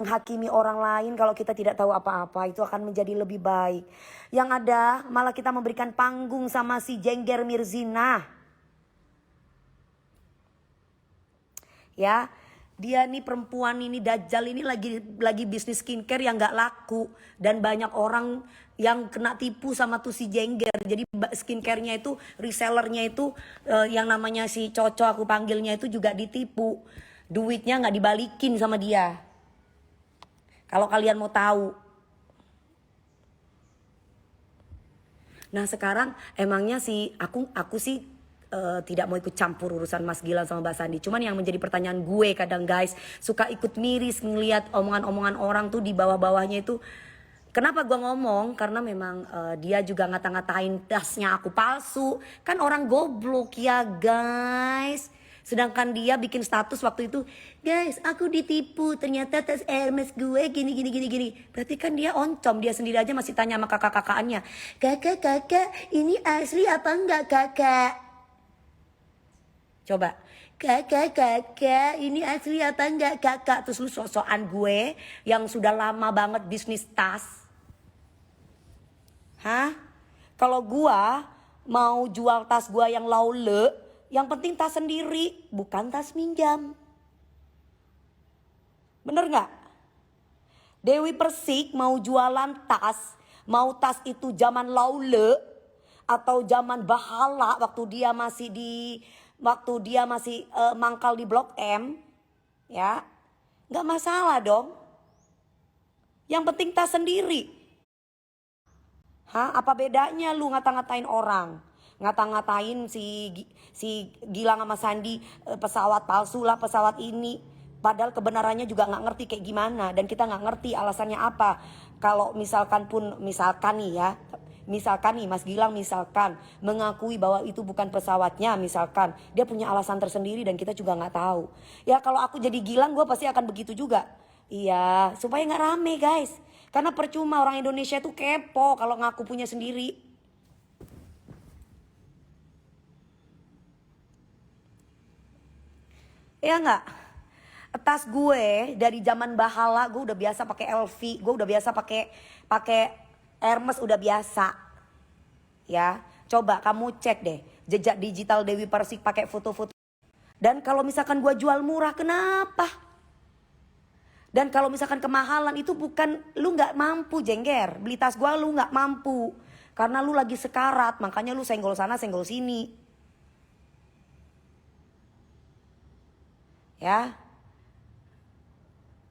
menghakimi orang lain kalau kita tidak tahu apa-apa, itu akan menjadi lebih baik. Yang ada malah kita memberikan panggung sama si Jengger Mirzina. Ya, dia nih perempuan ini Dajjal ini lagi bisnis skincare yang gak laku. Dan banyak orang yang kena tipu sama tuh si Jengger. Jadi skincarenya itu, resellernya itu yang namanya si Coco aku panggilnya itu juga ditipu. Duitnya gak dibalikin sama dia. Kalau kalian mau tahu. Nah sekarang emangnya sih aku sih tidak mau ikut campur urusan Mas Gilang sama Mbak Sandi. Cuman yang menjadi pertanyaan gue kadang guys, suka ikut miris ngelihat omongan-omongan orang tuh di bawah-bawahnya itu. Kenapa gue ngomong? Karena memang dia juga ngata-ngatain tasnya aku palsu. Kan orang goblok ya guys. Sedangkan dia bikin status waktu itu, guys aku ditipu, ternyata tas Hermes gue gini. Berarti kan dia oncom, dia sendiri aja masih tanya sama kakak-kakaknya, kakak ini asli apa enggak kakak? Coba, kakak ini asli apa enggak kakak? Terus lu sok-sokan gue yang sudah lama banget bisnis tas. Hah? Kalau gua mau jual tas gua yang laule, yang penting tas sendiri, bukan tas minjam. Bener gak? Dewi Persik mau jualan tas, mau tas itu zaman laule atau zaman Bahala waktu dia masih mangkal di Blok M, ya, nggak masalah dong. Yang penting tas sendiri. Hah? Apa bedanya lu ngata-ngatain orang? Ngata-ngatain si Gilang sama Sandi pesawat palsu lah, pesawat ini. Padahal kebenarannya juga nggak ngerti kayak gimana. Dan kita nggak ngerti alasannya apa. Kalau misalkan nih Mas Gilang misalkan mengakui bahwa itu bukan pesawatnya misalkan. Dia punya alasan tersendiri dan kita juga nggak tahu. Ya kalau aku jadi Gilang gue pasti akan begitu juga. Iya, supaya nggak rame guys. Karena percuma orang Indonesia tuh kepo kalau ngaku punya sendiri. Ya nggak? Tas gue dari zaman Bahala gue udah biasa pakai LV, gue udah biasa pakai Hermes udah biasa. Ya, coba kamu cek deh jejak digital Dewi Persik pakai foto-foto. Dan kalau misalkan gue jual murah kenapa? Dan kalau misalkan kemahalan itu bukan lu nggak mampu Jengger, beli tas gue lu nggak mampu karena lu lagi sekarat, makanya lu senggol sana senggol sini. Ya,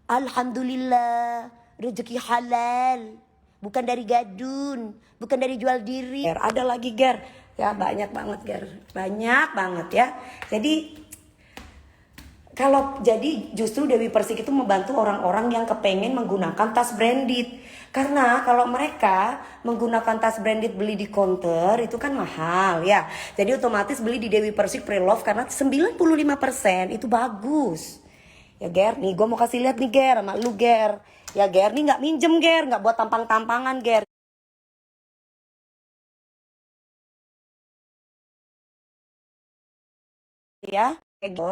alhamdulillah rezeki halal, bukan dari gadun, bukan dari jual diri. Ada lagi Ger, ya banyak banget Ger, banyak banget ya. Jadi justru Dewi Persik itu membantu orang-orang yang kepengen menggunakan tas branded. Karena kalau mereka menggunakan tas branded beli di counter itu kan mahal ya. Jadi otomatis beli di Dewi Persik Pre-Love karena 95% itu bagus. Ya Ger, nih gue mau kasih lihat nih Ger sama lu Ger. Ya Ger, nih gak minjem Ger, gak buat tampang-tampangan Ger. Ya, kayak gitu.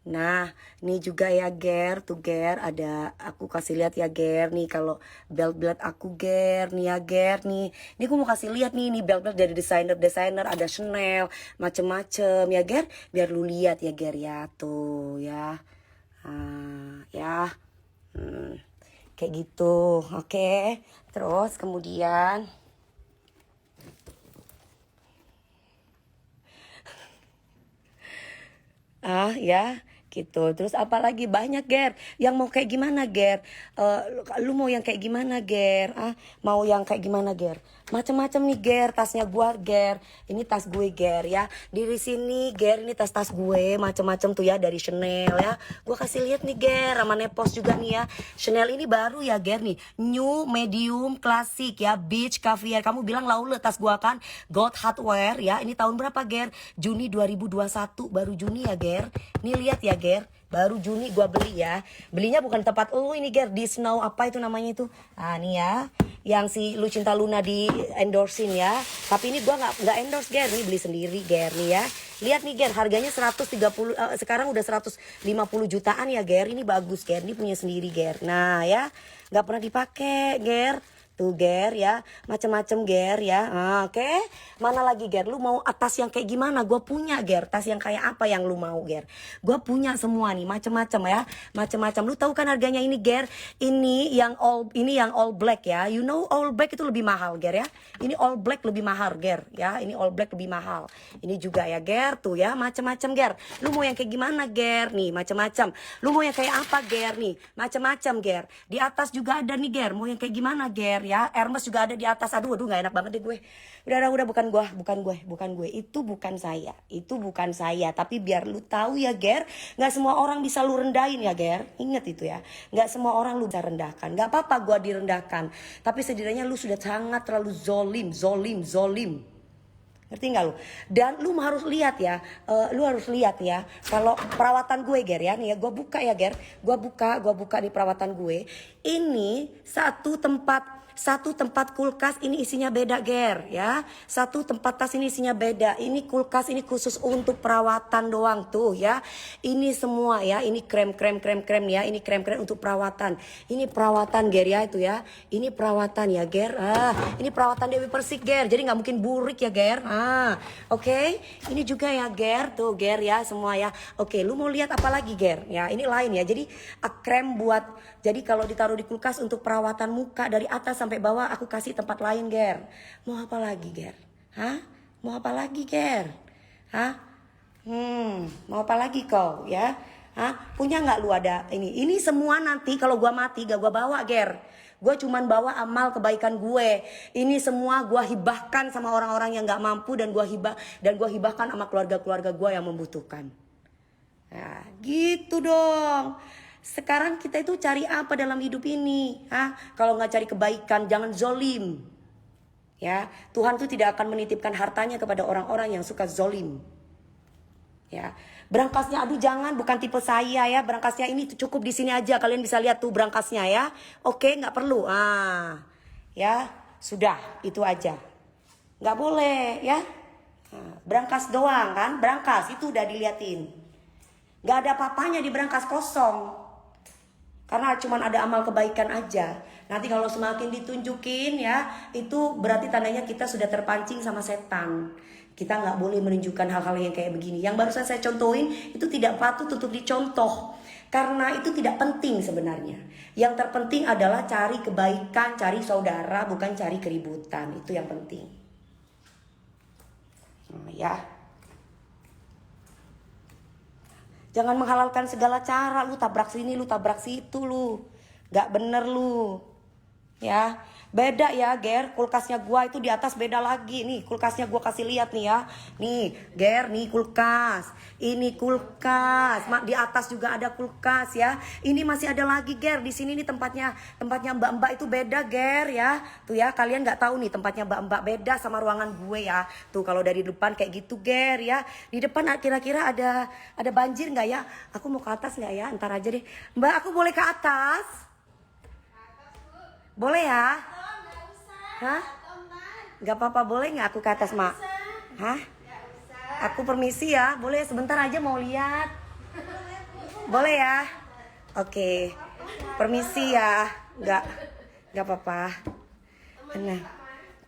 Nah, ini juga ya Ger, tuh Ger ada aku kasih lihat ya Ger nih kalau belt-belt aku Ger nih ya Ger nih. Ini aku mau kasih lihat nih belt-belt dari desainer ada Chanel, macem-macem ya Ger, biar lu lihat ya Ger ya tuh ya. Ya. Kayak gitu. Oke. Terus kemudian ya gitu. Terus apalagi banyak Ger yang mau kayak gimana Ger, lu mau yang kayak gimana Ger, mau yang kayak gimana Ger, macam-macam nih Ger, tasnya gua Ger, ini tas gue Ger ya, di sini Ger, ini tas gue macam-macam tuh ya dari Chanel ya, gua kasih lihat nih Ger, sama Nepos juga nih ya. Chanel ini baru ya Ger nih, new medium klasik ya, beach caviar. Kamu bilang laule tas gua kan gold hardware ya, ini tahun berapa Ger? Juni 2021, baru Juni ya Ger. Nih lihat ya Ger, baru Juni gua beli ya. Belinya bukan tempat ini Ger, di Snow apa itu namanya itu. Nih ya. Yang si Lucinta Luna di endorsein ya. Tapi ini gua nggak endorse Ger, nih beli sendiri Ger nih ya. Lihat nih Ger, harganya 130 sekarang udah 150 jutaan ya Ger. Ini bagus Ger, ini punya sendiri Ger. Nah ya, nggak pernah dipakai Ger. Tuh Ger ya, macem-macem Ger ya. Oke. Mana lagi Ger? Lu mau tas yang kayak gimana? Gue punya Ger. Tas yang kayak apa yang lu mau Ger? Gue punya semua nih, macem-macem ya. Macem-macem. Lu tahu kan harganya ini Ger? Ini yang all black ya. You know all black itu lebih mahal Ger ya. Ini all black lebih mahal Ger ya. Ini all black lebih mahal. Ini juga ya Ger tuh ya, macem-macem Ger. Lu mau yang kayak gimana Ger? Nih, macem-macem. Lu mau yang kayak apa Ger nih? Macem-macem Ger. Di atas juga ada nih Ger. Mau yang kayak gimana Ger? Ya, Hermes juga ada di atas. Aduh nggak enak banget deh gue. Udah bukan gue. Itu bukan saya. Tapi biar lu tahu ya Ger, nggak semua orang bisa lu rendahin ya Ger. Ingat itu ya. Nggak semua orang lu bisa rendahkan. Nggak apa-apa gue direndahkan. Tapi setidaknya lu sudah sangat terlalu zolim. Ngerti nggak lu? Dan lu harus lihat ya, kalau perawatan gue Ger ya, nih ya gue buka ya Ger, gue buka nih perawatan gue. Ini satu tempat kulkas ini isinya beda Ger ya. Satu tempat tas ini isinya beda. Ini kulkas ini khusus untuk perawatan doang tuh ya. Ini semua ya, ini krem ya. Ini krem untuk perawatan. Ini perawatan Ger ya itu ya. Ini perawatan ya Ger. Ini perawatan Dewi Persik Ger. Jadi nggak mungkin burik ya Ger. Oke. Ini juga ya Ger tuh Ger ya semua ya. Oke, lu mau lihat apa lagi Ger? Ya, ini lain ya. Jadi krem buat, jadi kalau ditaruh di kulkas untuk perawatan muka dari atas sampai bawah aku kasih tempat lain Ger. Mau apa lagi Ger? Mau apa lagi Ger? Mau apa lagi kau ya? Punya nggak lu ada ini? Ini semua nanti kalau gua mati gak gua bawa Ger. Gue cuman bawa amal kebaikan gue. Ini semua gue hibahkan sama orang-orang yang nggak mampu dan gue hibahkan sama keluarga-keluarga gue yang membutuhkan. Nah, gitu dong. Sekarang kita itu cari apa dalam hidup ini? Kalau nggak cari kebaikan, jangan zolim. Ya, Tuhan tuh tidak akan menitipkan hartanya kepada orang-orang yang suka zolim. Ya, berangkasnya aduh jangan, bukan tipe saya ya. Berangkasnya ini cukup di sini aja. Kalian bisa lihat tuh berangkasnya ya. Oke, nggak perlu. Ya, sudah itu aja. Nggak boleh ya. Berangkas doang kan? Berangkas itu udah diliatin. Nggak ada apa-apanya di berangkas kosong. Karena cuma ada amal kebaikan aja. Nanti kalau semakin ditunjukin ya, itu berarti tandanya kita sudah terpancing sama setan. Kita nggak boleh menunjukkan hal-hal yang kayak begini. Yang barusan saya contohin itu tidak patut untuk dicontoh. Karena itu tidak penting sebenarnya. Yang terpenting adalah cari kebaikan, cari saudara, bukan cari keributan. Itu yang penting. Ya. Jangan menghalalkan segala cara. Lu tabrak sini, lu tabrak situ lu. Gak bener lu. Ya. Beda ya Ger, kulkasnya gua itu di atas beda lagi. Nih kulkasnya gua kasih lihat nih ya. Nih Ger, nih kulkas. Ini kulkas. Di atas juga ada kulkas ya. Ini masih ada lagi Ger. Di sini nih tempatnya mbak-mbak itu beda Ger ya. Tuh ya, kalian nggak tahu nih tempatnya mbak-mbak beda sama ruangan gue ya. Tuh kalau dari depan kayak gitu Ger ya. Di depan kira-kira ada banjir nggak ya? Aku mau ke atas nggak ya? Ntar aja deh. Mbak, aku boleh ke atas? Boleh ya? Gak apa-apa, boleh gak aku ke atas mak? Aku permisi ya, boleh sebentar aja mau lihat. Boleh ya? Oke, permisi ya. Gak apa-apa. Nah,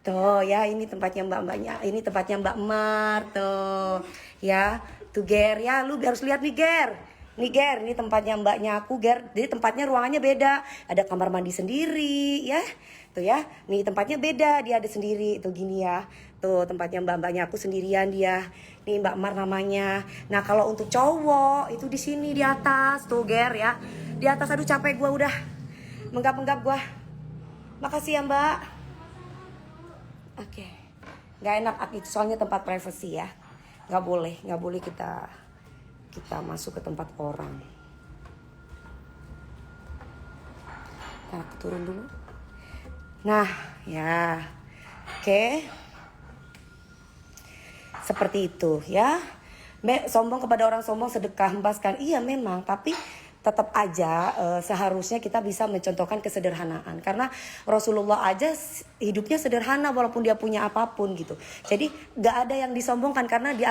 tuh ya, ini tempatnya mbak-mbaknya. Ini tempatnya Mbak Mar tuh. Ya, tuh Ger ya, lu harus lihat nih Ger. Nih Ger, ini tempatnya mbaknya aku Ger. Jadi tempatnya ruangannya beda. Ada kamar mandi sendiri ya. Tuh ya, nih tempatnya beda, dia ada sendiri. Tuh gini ya. Tuh tempatnya mbak-mbaknya aku sendirian dia. Nih Mbak Mar namanya. Nah, kalau untuk cowok itu di sini di atas tuh Ger ya. Di atas, aduh capek gua udah. Menggap-menggap gua. Makasih ya Mbak. Oke. Gak enak itu soalnya tempat privacy ya. Gak boleh kita masuk ke tempat orang. Nah, aku turun dulu. Nah, ya. Oke. Seperti itu ya. Sombong kepada orang sombong sedekah hembaskan. Iya memang, tapi tetap aja seharusnya kita bisa mencontohkan kesederhanaan, karena Rasulullah aja hidupnya sederhana walaupun dia punya apapun gitu. Jadi nggak ada yang disombongkan, karena di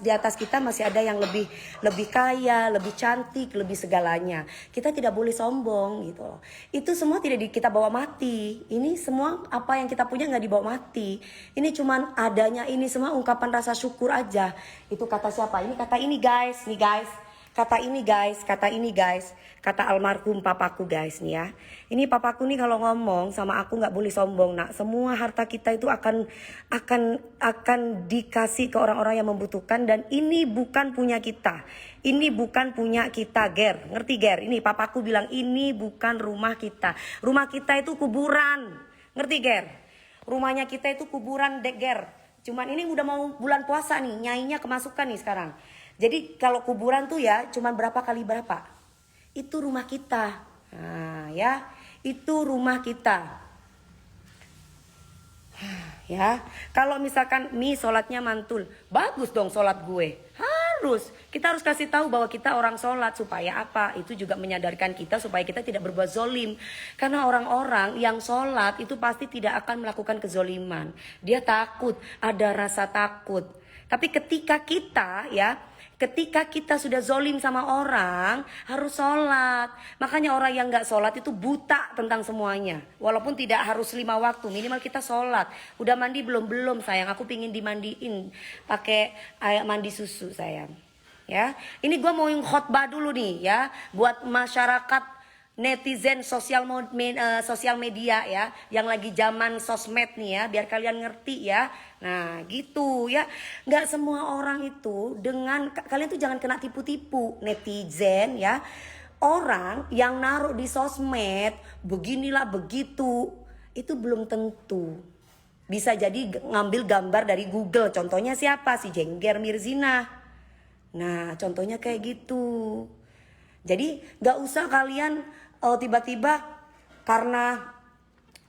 atas kita masih ada yang lebih kaya, lebih cantik, lebih segalanya. Kita tidak boleh sombong gitu loh. Itu semua tidak kita bawa mati. Ini semua apa yang kita punya nggak dibawa mati. Ini cuman adanya ini semua ungkapan rasa syukur aja. Itu kata siapa? Ini kata ini guys, nih guys. Kata ini guys, kata almarhum papaku guys nih ya. Ini papaku nih kalau ngomong sama aku nggak boleh sombong nak. Semua harta kita itu akan dikasih ke orang-orang yang membutuhkan, dan ini bukan punya kita. Ini bukan punya kita, Ger. Ngerti Ger? Ini papaku bilang ini bukan rumah kita. Rumah kita itu kuburan. Ngerti Ger? Rumahnya kita itu kuburan dek Ger. Cuman ini udah mau bulan puasa nih, nyainya kemasukan nih sekarang. Jadi kalau kuburan tuh ya cuman berapa kali berapa. Itu rumah kita. Nah, ya, itu rumah kita. Ya, kalau misalkan sholatnya mantul, bagus dong sholat gue. Harus, kita harus kasih tahu bahwa kita orang sholat, supaya apa? Itu juga menyadarkan kita supaya kita tidak berbuat zolim. Karena orang-orang yang sholat itu pasti tidak akan melakukan kezoliman. Dia takut, ada rasa takut. Tapi ketika kita sudah zolim sama orang, harus sholat. Makanya orang yang gak sholat itu buta tentang semuanya. Walaupun tidak harus 5 waktu, minimal kita sholat. Udah mandi belum? Belum sayang, aku pingin dimandiin pakai air mandi susu sayang. Ya, ini gue mau yang khotbah dulu nih ya, buat masyarakat netizen sosial media ya, yang lagi zaman sosmed nih ya, biar kalian ngerti ya. Nah gitu ya, nggak semua orang itu kalian tuh jangan kena tipu-tipu netizen ya. Orang yang naruh di sosmed beginilah begitu, itu belum tentu. Bisa jadi ngambil gambar dari Google. Contohnya siapa? Si Jengger Mirzina. Nah contohnya kayak gitu. Jadi nggak usah kalian tiba-tiba karena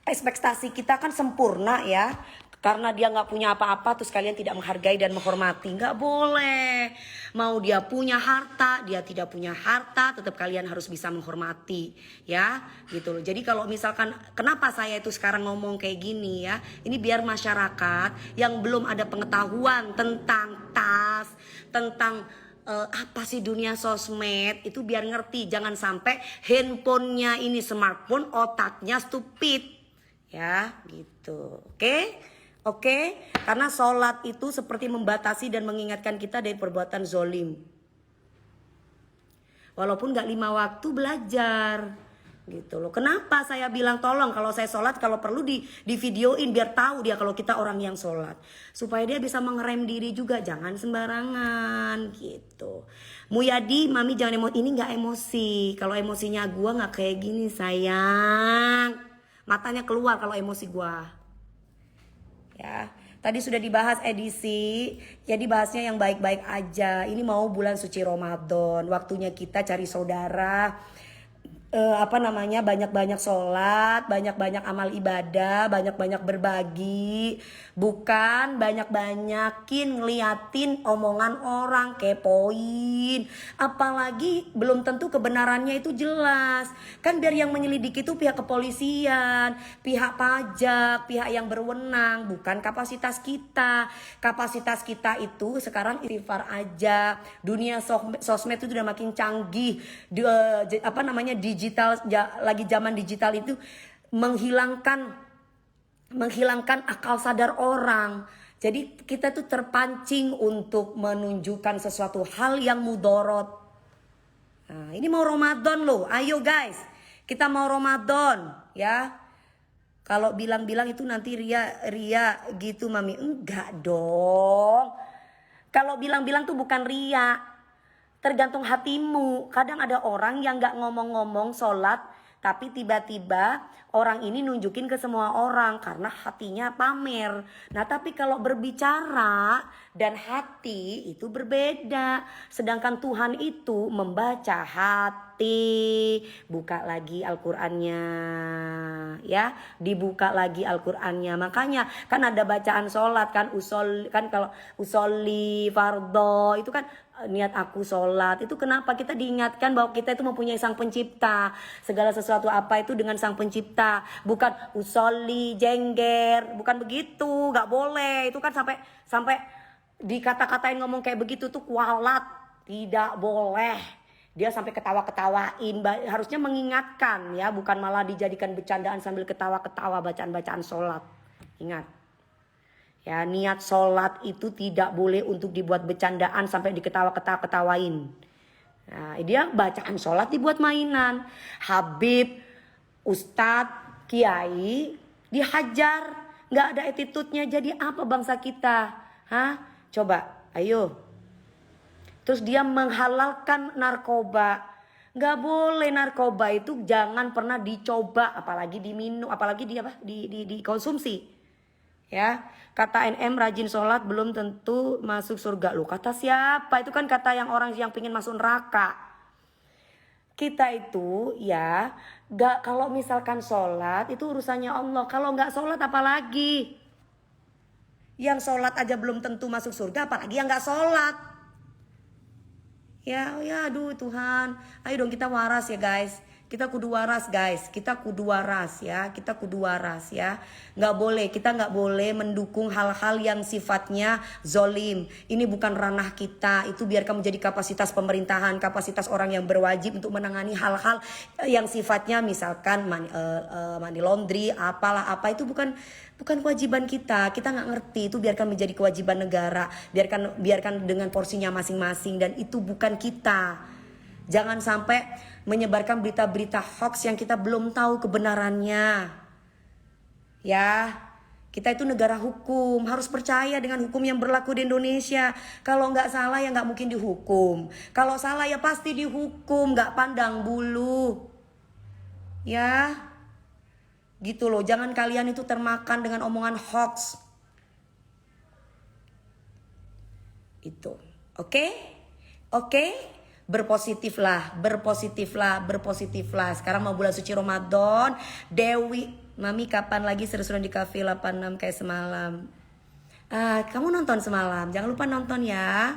ekspektasi kita kan sempurna ya, karena dia nggak punya apa-apa terus kalian tidak menghargai dan menghormati. Nggak boleh. Mau dia punya harta, dia tidak punya harta, tetap kalian harus bisa menghormati ya, gitu loh. Jadi kalau misalkan kenapa saya itu sekarang ngomong kayak gini ya, ini biar masyarakat yang belum ada pengetahuan tentang tentang apa sih dunia sosmed itu biar ngerti. Jangan sampai handphonenya ini smartphone, otaknya stupid ya gitu. Oke? Karena sholat itu seperti membatasi dan mengingatkan kita dari perbuatan zolim. Walaupun gak 5 waktu belajar gitu loh. Kenapa saya bilang tolong kalau saya sholat, kalau perlu di videoin biar tahu dia kalau kita orang yang sholat, supaya dia bisa mengerem diri juga, jangan sembarangan gitu. Muyadi, mami jangan emosi. Ini nggak emosi. Kalau emosinya gua nggak kayak gini sayang, matanya keluar kalau emosi gua ya. Tadi sudah dibahas edisi, jadi bahasnya yang baik-baik aja. Ini mau bulan suci Ramadan, waktunya kita cari saudara, banyak-banyak sholat, banyak-banyak amal ibadah, banyak-banyak berbagi, bukan banyak-banyakin ngeliatin omongan orang, kepoin. Apalagi belum tentu kebenarannya itu jelas. Kan biar yang menyelidiki itu pihak kepolisian, pihak pajak, pihak yang berwenang, bukan kapasitas kita. Kapasitas kita itu sekarang istighfar aja. Dunia sosmed itu udah makin canggih. Digital, lagi zaman digital itu menghilangkan akal sadar orang. Jadi kita tuh terpancing untuk menunjukkan sesuatu hal yang mudorot. Nah, ini mau Ramadan loh, ayo guys, kita mau Ramadan ya. Kalau bilang-bilang itu nanti ria gitu mami, enggak dong. Kalau bilang-bilang tuh bukan ria. Tergantung hatimu. Kadang ada orang yang gak ngomong-ngomong sholat, tapi tiba-tiba orang ini nunjukin ke semua orang karena hatinya pamer. Nah tapi kalau berbicara dan hati itu berbeda. Sedangkan Tuhan itu membaca hati. Buka lagi Al-Qur'annya ya, dibuka lagi Al-Qur'annya. Makanya kan ada bacaan sholat kan, kalau usolli fardo itu kan niat aku sholat itu kenapa kita diingatkan bahwa kita itu mempunyai sang pencipta, segala sesuatu apa itu dengan sang pencipta, bukan usolli jengger, bukan begitu, nggak boleh. Itu kan sampai dikata-katain ngomong kayak begitu tuh kualat, tidak boleh. Dia sampai ketawa-ketawain, harusnya mengingatkan ya, bukan malah dijadikan bercandaan sambil ketawa-ketawa bacaan-bacaan sholat. Ingat. Ya, niat sholat itu tidak boleh untuk dibuat bercandaan sampai diketawa-ketawain. Nah, dia bacaan sholat dibuat mainan. Habib, ustadz, kiai dihajar, nggak ada attitude-nya. Jadi apa bangsa kita? Hah? Coba, ayo. Terus dia menghalalkan narkoba. Nggak boleh, narkoba itu jangan pernah dicoba, apalagi diminum, apalagi dikonsumsi. Ya, kata NM rajin sholat belum tentu masuk surga. Loh, kata siapa? Itu kan kata yang orang yang pingin masuk neraka. Kita itu ya, kalau misalkan sholat itu urusannya Allah. Kalau nggak sholat apalagi? Yang sholat aja belum tentu masuk surga, apalagi yang nggak sholat. Ya, aduh Tuhan. Ayo dong kita waras ya guys. Kita kudu waras guys, kita kudu waras ya, kita kudu waras ya. Kita nggak boleh mendukung hal-hal yang sifatnya zolim. Ini bukan ranah kita, itu biarkan menjadi kapasitas pemerintahan, kapasitas orang yang berwajib untuk menangani hal-hal yang sifatnya misalkan money laundry, apalah apa itu bukan kewajiban kita. Kita nggak ngerti, itu biarkan menjadi kewajiban negara, biarkan dengan porsinya masing-masing dan itu bukan kita. Jangan sampai menyebarkan berita-berita hoax yang kita belum tahu kebenarannya. Ya, kita itu negara hukum, harus percaya dengan hukum yang berlaku di Indonesia. Kalau nggak salah ya nggak mungkin dihukum. Kalau salah ya pasti dihukum, nggak pandang bulu. Ya, gitu loh. Jangan kalian itu termakan dengan omongan hoax. Itu, oke? Berpositiflah. Sekarang mau bulan suci Ramadan. Dewi, Mami kapan lagi seru-seruan di cafe 86 kayak semalam? Kamu nonton semalam, jangan lupa nonton ya.